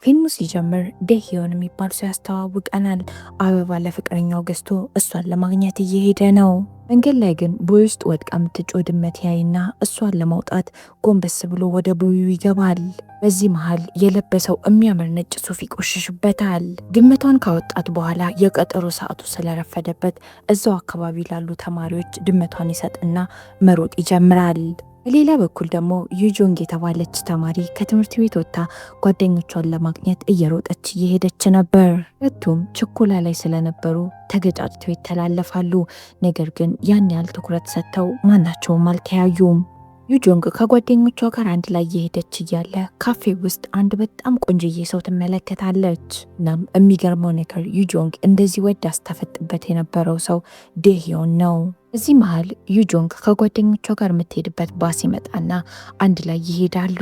ፊልሙ ሲጀምር ዴህዮን የሚባል ሰው ያስተዋውቀናል። አበባ ለፍቅረኛው ገዝቶ እሷን ለማግኘት እየሄደ ነው። መንገድ ላይ ግን ቦይ ውስጥ ወድቃ የምትጮህ ድመት ያይና እሷን ለማውጣት ጎንበስ ብሎ ወደ ቦዩ ይገባል። በዚህ መሃል የለበሰው የሚያምር ነጭ ሱፍ ይቆሽሽበታል። ድመቷን ካወጣት በኋላ የቀጠሮ ሰዓቱ ስለረፈደበት እዛው አካባቢ ላሉ ተማሪዎች ድመቷን ይሰጥና መሮጥ ይጀምራል። በሌላ በኩል ደግሞ ዩጆንግ የተባለች ተማሪ ከትምህርት ቤት ወጥታ ጓደኞቿን ለማግኘት እየሮጠች እየሄደች ነበር። ሁለቱም ችኮላ ላይ ስለነበሩ ተገጫጭተው ይተላለፋሉ። ነገር ግን ያን ያህል ትኩረት ሰጥተው ማናቸውም አልተያዩም። ዩጆንግ ከጓደኞቿ ጋር አንድ ላይ እየሄደች እያለ ካፌ ውስጥ አንድ በጣም ቆንጅዬ ሰው ትመለከታለች። እናም የሚገርመው ነገር ዩጆንግ እንደዚህ ወድ አስተፈጥበት የነበረው ሰው ዴህዮን ነው። እዚህ መሃል ዩጆንግ ከጓደኞቿ ጋር የምትሄድበት ባስ ይመጣና አንድ ላይ ይሄዳሉ።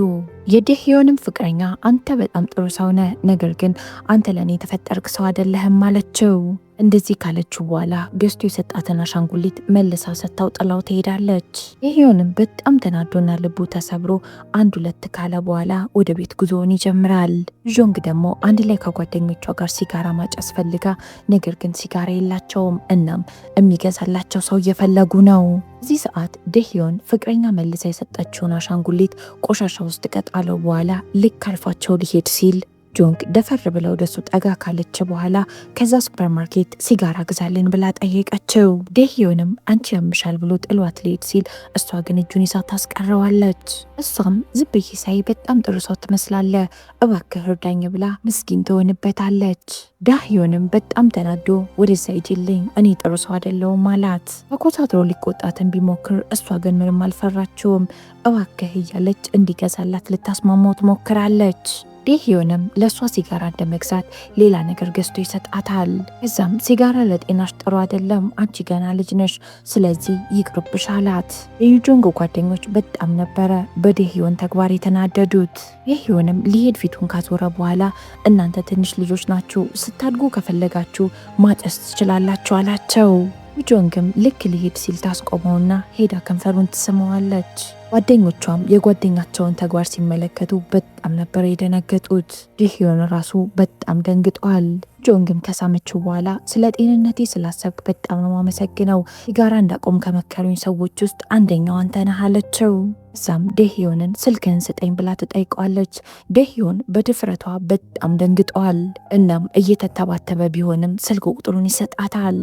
የዴህዮንም ፍቅረኛ አንተ በጣም ጥሩ ሰው ነህ፣ ነገር ግን አንተ ለእኔ የተፈጠርክ ሰው አይደለህም አለችው። እንደዚህ ካለችው በኋላ ገዝቶ የሰጣትን አሻንጉሊት መልሳ ሰጥታው ጥላው ትሄዳለች። ዴህዮንም በጣም ተናዶና ልቡ ተሰብሮ አንድ ሁለት ካለ በኋላ ወደ ቤት ጉዞውን ይጀምራል። ዩጆንግ ደግሞ አንድ ላይ ከጓደኞቿ ጋር ሲጋራ ማጨስ ፈልጋ፣ ነገር ግን ሲጋራ የላቸውም። እናም የሚገዛላቸው ሰው እየፈለጉ ነው። እዚህ ሰዓት ዴህዮን ፍቅረኛ መልሳ የሰጠችውን አሻንጉሊት ቆሻሻ ውስጥ ከጣለው በኋላ ልክ አልፏቸው ሊሄድ ሲል ጆንግ ደፈር ብለው ወደሱ ጠጋ ካለች በኋላ ከዛ ሱፐርማርኬት ሲጋራ ግዛልን ብላ ጠየቀችው። ዴህዮንም አንቺ ያምሻል ብሎ ጥሏት ሊሄድ ሲል እሷ ግን እጁን ይዛ ታስቀረዋለች። እሷም ዝም ብዬ ሳይ በጣም ጥሩ ሰው ትመስላለ፣ እባክህ እርዳኝ ብላ ምስኪን ትሆንበታለች። ዳህዮንም በጣም ተናዶ ወደዛ ሂጂልኝ፣ እኔ ጥሩ ሰው አይደለሁም አላት። በኮሳትሮ ሊቆጣትን ቢሞክር እሷ ግን ምንም አልፈራችውም። እባክህ እያለች እንዲገዛላት ልታስማማው ትሞክራለች። ዴህዮንም ለእሷ ሲጋራ እንደመግዛት ሌላ ነገር ገዝቶ ይሰጣታል። እዛም ሲጋራ ለጤናሽ ጥሩ አይደለም፣ አንቺ ገና ልጅ ነሽ፣ ስለዚህ ይቅርብሽ አላት። የዩጆንግ ጓደኞች በጣም ነበረ በዴህዮን ተግባር የተናደዱት። ዴህዮንም ሊሄድ ፊቱን ካዞረ በኋላ እናንተ ትንሽ ልጆች ናችሁ፣ ስታድጉ ከፈለጋችሁ ማጨስ ትችላላችሁ አላቸው። ዩጆንግም ልክ ሊሄድ ሲል ታስቆመውና ሄዳ ከንፈሩን ትስመዋለች። ጓደኞቿም የጓደኛቸውን ተግባር ሲመለከቱ በጣም ነበር የደነገጡት። ዴህዮን ራሱ በጣም ደንግጧል። ጆንግም ከሳመችው በኋላ ስለ ጤንነቴ ስላሰብክ በጣም ነው አመሰግነው፣ ሲጋራ እንዳቆም ከመከሩኝ ሰዎች ውስጥ አንደኛው አንተ ነህ አለችው። እዛም ዴህዮንን ስልክህን ስጠኝ ብላ ትጠይቀዋለች። ዴህዮን በድፍረቷ በጣም ደንግጧል። እናም እየተተባተበ ቢሆንም ስልክ ቁጥሩን ይሰጣታል።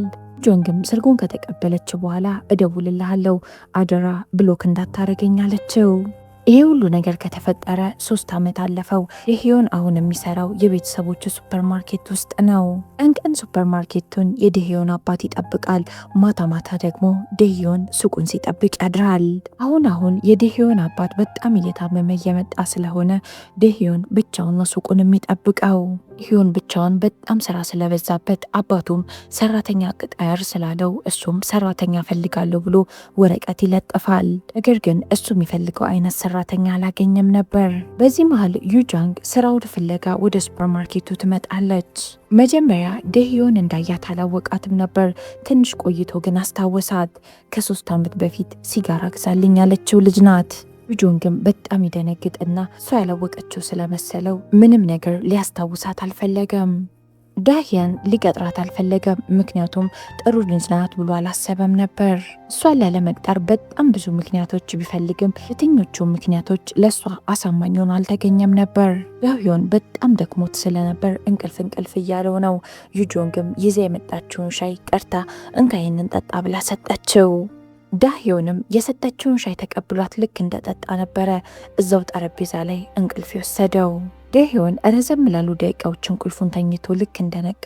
ጆንግም ስልኩን ከተቀበለች በኋላ እደውልልሃለሁ፣ አደራ ብሎክ እንዳታረገኝ አለችው። ይሄ ሁሉ ነገር ከተፈጠረ 3 ዓመት አለፈው። ዴህዮን አሁን የሚሰራው የቤተሰቦቹ ሱፐርማርኬት ውስጥ ነው። ቀን ሱፐርማርኬቱን የዴህዮን አባት ይጠብቃል፣ ማታ ማታ ደግሞ ዴህዮን ሱቁን ሲጠብቅ ያድራል። አሁን የዴህዮን አባት በጣም እየታመመ እየመጣ ስለሆነ ዴህዮን ብቻውን ነው ሱቁን የሚጠብቀው። ዴህዮን ብቻውን በጣም ስራ ስለበዛበት አባቱም ሰራተኛ ቅጠር ስላለው እሱም ሰራተኛ ፈልጋለሁ ብሎ ወረቀት ይለጥፋል። ነገር ግን እሱ የሚፈልገው አይነት ሰራተኛ አላገኘም ነበር። በዚህ መሃል ዩጆንግ ስራውን ፍለጋ ወደ ሱፐርማርኬቱ ትመጣለች። መጀመሪያ ዴህዮን እንዳያት አላወቃትም ነበር። ትንሽ ቆይቶ ግን አስታወሳት። ከ3 ዓመት በፊት ሲጋራ ግዛልኝ ያለችው ልጅ ናት። ዩጆንግም በጣም ይደነግጥና እሷ ያላወቀችው ስለመሰለው ምንም ነገር ሊያስታውሳት አልፈለገም። ዳህዮን ሊቀጥራት አልፈለገም፣ ምክንያቱም ጥሩ ልጅ ናት ብሎ አላሰበም ነበር። እሷን ላለመቅጠር በጣም ብዙ ምክንያቶች ቢፈልግም የትኞቹ ምክንያቶች ለእሷ አሳማኝ ሆኖ አልተገኘም ነበር። ዳህዮን በጣም ደክሞት ስለነበር እንቅልፍ እያለው ነው። ዩጆንግም ይዛ የመጣችውን ሻይ ቀርታ እንካ ይህንን ጠጣ ብላ ሰጠችው። ዳህዮንም የሰጠችውን ሻይ ተቀብሏት ልክ እንደጠጣ ነበረ እዛው ጠረጴዛ ላይ እንቅልፍ የወሰደው። ዴህዮን ረዘም ላሉ ደቂቃዎች እንቅልፉን ተኝቶ ልክ እንደነቃ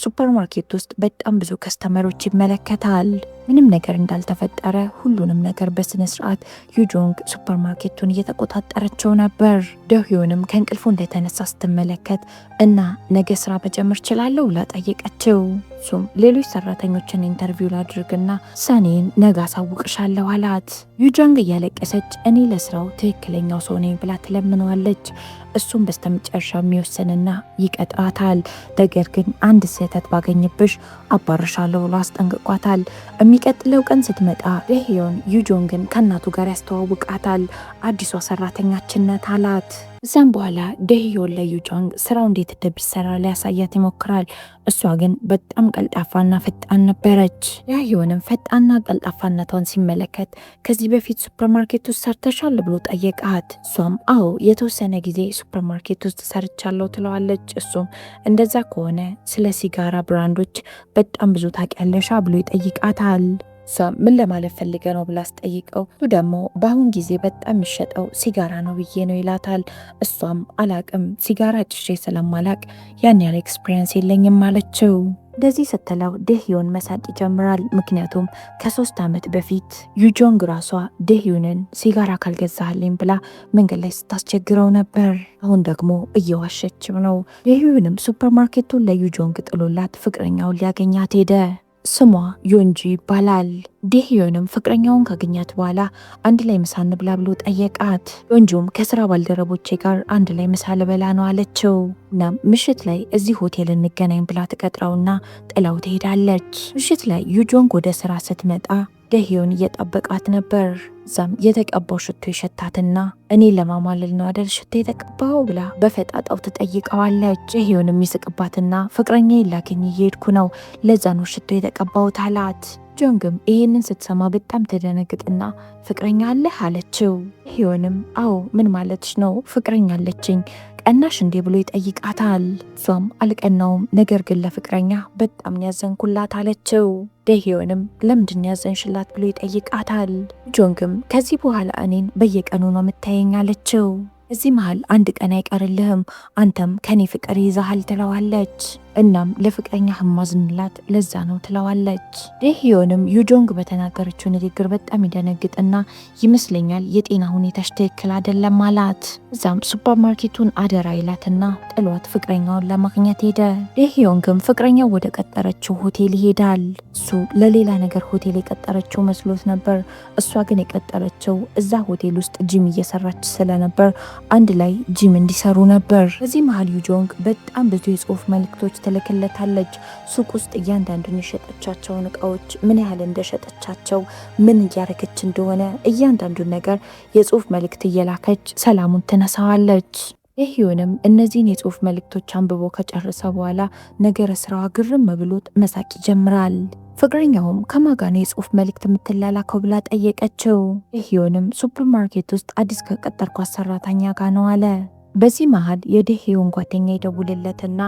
ሱፐርማርኬት ውስጥ በጣም ብዙ ከስተመሮች ይመለከታል። ምንም ነገር እንዳልተፈጠረ ሁሉንም ነገር በስነ ስርዓት ዩጆንግ ሱፐርማርኬቱን እየተቆጣጠረችው ነበር። ዴህዮንም ከእንቅልፉ እንደተነሳ ስትመለከት እና ነገ ስራ መጀመር እችላለሁ ብላ ጠየቀችው። እሱም ሌሎች ሰራተኞችን ኢንተርቪው ላድርግና ሰኔን ነገ አሳውቅሻለሁ አላት። ዩጆንግ እያለቀሰች እኔ ለስራው ትክክለኛው ሰው ነኝ ብላ ትለምነዋለች። እሱም በስተመጨረሻ የሚወሰንና ይቀጥራታል። ነገር ግን አንድ ስህተት ባገኝብሽ አባርሻለሁ ብሎ አስጠንቅቋታል። የሚቀጥለው ቀን ስትመጣ ዴህዮን ዩጆንግን ከእናቱ ጋር ያስተዋውቃታል። አዲሷ ሰራተኛችን ናት አላት። እዛም በኋላ ደህዮን ለዩጆንግ ስራው እንዴት እንደሚሰራ ሊያሳያት ይሞክራል። እሷ ግን በጣም ቀልጣፋና ፈጣን ነበረች። ያህዮንም ፈጣንና ቀልጣፋነቷን ሲመለከት ከዚህ በፊት ሱፐርማርኬት ውስጥ ሰርተሻል ብሎ ጠየቃት። እሷም አዎ የተወሰነ ጊዜ ሱፐርማርኬት ውስጥ ሰርቻለሁ ትለዋለች። እሱም እንደዛ ከሆነ ስለ ሲጋራ ብራንዶች በጣም ብዙ ታውቂያለሻ ብሎ ይጠይቃታል። እሷ ምን ለማለት ፈልገ ነው ብላ አስጠይቀው እሱ ደግሞ በአሁን ጊዜ በጣም የሚሸጠው ሲጋራ ነው ብዬ ነው ይላታል። እሷም አላቅም ሲጋራ ጭሼ ስለማላቅ ያን ያለ ኤክስፒሪየንስ የለኝም አለችው። እንደዚህ ስትለው ደህዮን መሳቅ ይጀምራል። ምክንያቱም ከ3 ዓመት በፊት ዩጆንግ ራሷ ደህዮንን ሲጋራ ካልገዛህልኝ ብላ መንገድ ላይ ስታስቸግረው ነበር። አሁን ደግሞ እየዋሸችው ነው። ደህዮንም ሱፐርማርኬቱን ለዩጆንግ ጥሎላት ፍቅረኛውን ሊያገኛት ሄደ። ስሟ ዮንጂ ይባላል። ደህዮንም ፍቅረኛውን ካገኛት በኋላ አንድ ላይ ምሳ እንብላ ብሎ ጠየቃት። ዮንጂም ከስራ ባልደረቦቼ ጋር አንድ ላይ ምሳ ልበላ ነው አለችው። እናም ምሽት ላይ እዚህ ሆቴል እንገናኝ ብላ ትቀጥረውና ጥላው ትሄዳለች። ምሽት ላይ ዩጆንግ ወደ ስራ ስትመጣ ደህዮን እየጠበቃት ነበር። እዛም የተቀባው ሽቶ ይሸታትና እኔ ለማማለል ነው አደል ሽቶ የተቀባው ብላ በፈጣጣው ትጠይቀዋለች። ደህዮንም ይስቅባትና ፍቅረኛ ላገኝ እየሄድኩ ነው ለዛ ነው ሽቶ የተቀባውት አላት። ጆንግም ይሄንን ስትሰማ በጣም ትደነግጥና ፍቅረኛ አለህ አለችው። ደህዮንም አዎ ምን ማለትሽ ነው ፍቅረኛ አለችኝ ቀናሽ እንዴ ብሎ ይጠይቃታል። እሷም አልቀናውም ነገር ግን ለፍቅረኛ በጣም ያዘንኩላት አለችው። ደህዮንም ለምንድን ያዘንሽላት ብሎ ይጠይቃታል። ጆንግም ከዚህ በኋላ እኔን በየቀኑ ነው የምታየኝ አለችው። እዚህ መሃል አንድ ቀን አይቀርልህም አንተም ከኔ ፍቅር ይዛሃል ትለዋለች። እናም ለፍቅረኛ ህማዝንላት ለዛ ነው ትለዋለች። ደህዮንም ዩጆንግ በተናገረችው ንግግር በጣም ይደነግጥና ይመስለኛል የጤና ሁኔታሽ ትክክል አይደለም አላት። እዛም ሱፐርማርኬቱን አደራ ይላትና ጥሏት ፍቅረኛውን ለማግኘት ሄደ። ደህዮንግም ፍቅረኛው ወደ ቀጠረችው ሆቴል ይሄዳል። እሱ ለሌላ ነገር ሆቴል የቀጠረችው መስሎት ነበር። እሷ ግን የቀጠረችው እዛ ሆቴል ውስጥ ጂም እየሰራች ስለነበር አንድ ላይ ጂም እንዲሰሩ ነበር። በዚህ መሃል ዩጆንግ በጣም ብዙ የጽሁፍ መልእክቶች ትልክለታለች። ሱቅ ውስጥ እያንዳንዱን የሸጠቻቸውን እቃዎች ምን ያህል እንደሸጠቻቸው ምን እያደረገች እንደሆነ እያንዳንዱን ነገር የጽሁፍ መልእክት እየላከች ሰላሙን ትነሳዋለች። ደህዮንም እነዚህን የጽሁፍ መልእክቶች አንብቦ ከጨረሰ በኋላ ነገረ ስራዋ ግርም ብሎት መሳቅ ይጀምራል። ፍቅረኛውም ከማጋነ የጽሁፍ መልእክት የምትላላከው ብላ ጠየቀችው። ደህዮንም ሱፐርማርኬት ውስጥ አዲስ ከቀጠርኳት ሰራተኛ ጋር ነው አለ። በዚህ መሃል የደህዮን ጓደኛ ይደውልለትና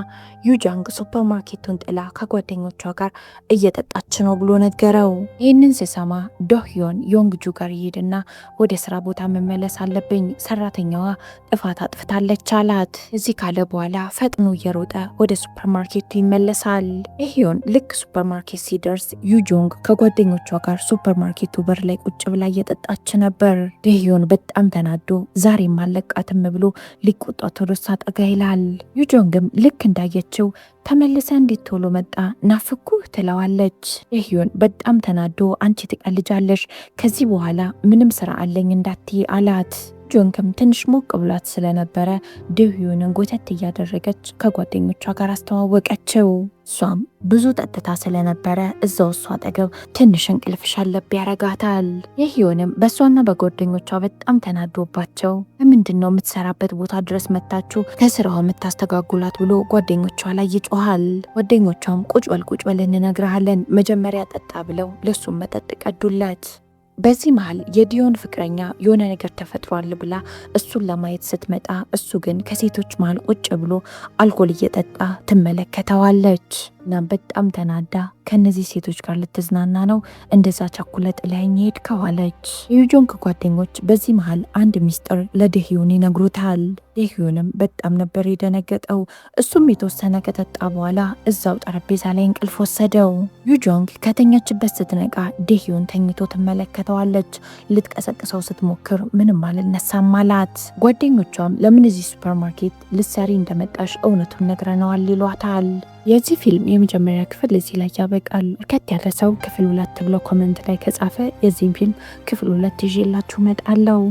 ዩጆንግ ሱፐርማርኬቱን ጥላ ከጓደኞቿ ጋር እየጠጣች ነው ብሎ ነገረው። ይህንን ሲሰማ ደህዮን ዮንግጁ ጋር ይሄድና ወደ ስራ ቦታ መመለስ አለብኝ ሰራተኛዋ ጥፋት አጥፍታለች አላት። እዚህ ካለ በኋላ ፈጥኖ እየሮጠ ወደ ሱፐርማርኬቱ ይመለሳል። ደህዮን ልክ ሱፐርማርኬት ሲደርስ ዩጆንግ ከጓደኞቿ ጋር ሱፐርማርኬቱ በር ላይ ቁጭ ብላ እየጠጣች ነበር። ደህዮን በጣም ተናዶ ዛሬም አለቃትም ብሎ ሊቆጣት ወደ እሷ ጠጋ ይላል። ዩጆንግም ልክ እንዳየችው ተመልሰ እንዴት ቶሎ መጣ ናፍኩ ትለዋለች። ደህዮን በጣም ተናዶ አንቺ ትቀልጃለሽ ከዚህ በኋላ ምንም ስራ አለኝ እንዳትይ አላት። ጆንግም ትንሽ ሞቅ ብሏት ስለነበረ ደህዮንን ጎተት እያደረገች ከጓደኞቿ ጋር አስተዋወቀችው። እሷም ብዙ ጠጥታ ስለነበረ እዛው እሷ አጠገብ ትንሽ እንቅልፍ ሻለብ ያረጋታል። ደህዮንም በእሷና በጓደኞቿ በጣም ተናዶባቸው ለምንድን ነው የምትሰራበት ቦታ ድረስ መታችሁ ከስራዋ የምታስተጋጉላት ብሎ ጓደኞቿ ላይ ይጮሃል። ጓደኞቿም ቁጭ በል እንነግርሃለን መጀመሪያ ጠጣ ብለው ለሱም መጠጥ ቀዱለት። በዚህ መሃል የዲዮን ፍቅረኛ የሆነ ነገር ተፈጥሯል ብላ እሱን ለማየት ስትመጣ እሱ ግን ከሴቶች መሃል ቁጭ ብሎ አልኮል እየጠጣ ትመለከተዋለች። እናም በጣም ተናዳ ከነዚህ ሴቶች ጋር ልትዝናና ነው እንደዛ ቸኩለ ጥለኸኝ ሄድከው አለች። የዩጆንግ ጓደኞች በዚህ መሃል አንድ ሚስጥር ለደህዮን ይነግሩታል። ደህዮንም በጣም ነበር የደነገጠው። እሱም የተወሰነ ከጠጣ በኋላ እዛው ጠረጴዛ ላይ እንቅልፍ ወሰደው። ዩጆንግ ከተኛችበት ስትነቃ ደህዮን ተኝቶ ትመለከተዋለች። ልትቀሰቅሰው ስትሞክር ምንም አልነሳም አላት። ጓደኞቿም ለምን እዚህ ሱፐርማርኬት ልትሰሪ እንደመጣሽ እውነቱን ነግረነዋል ይሏታል። የዚህ ፊልም የመጀመሪያ ክፍል እዚህ ላይ ያበቃል። በርከት ያለ ሰው ክፍል 2 ብሎ ኮሜንት ላይ ከጻፈ የዚህን ፊልም ክፍል 2 ይዤላችሁ እመጣለሁ።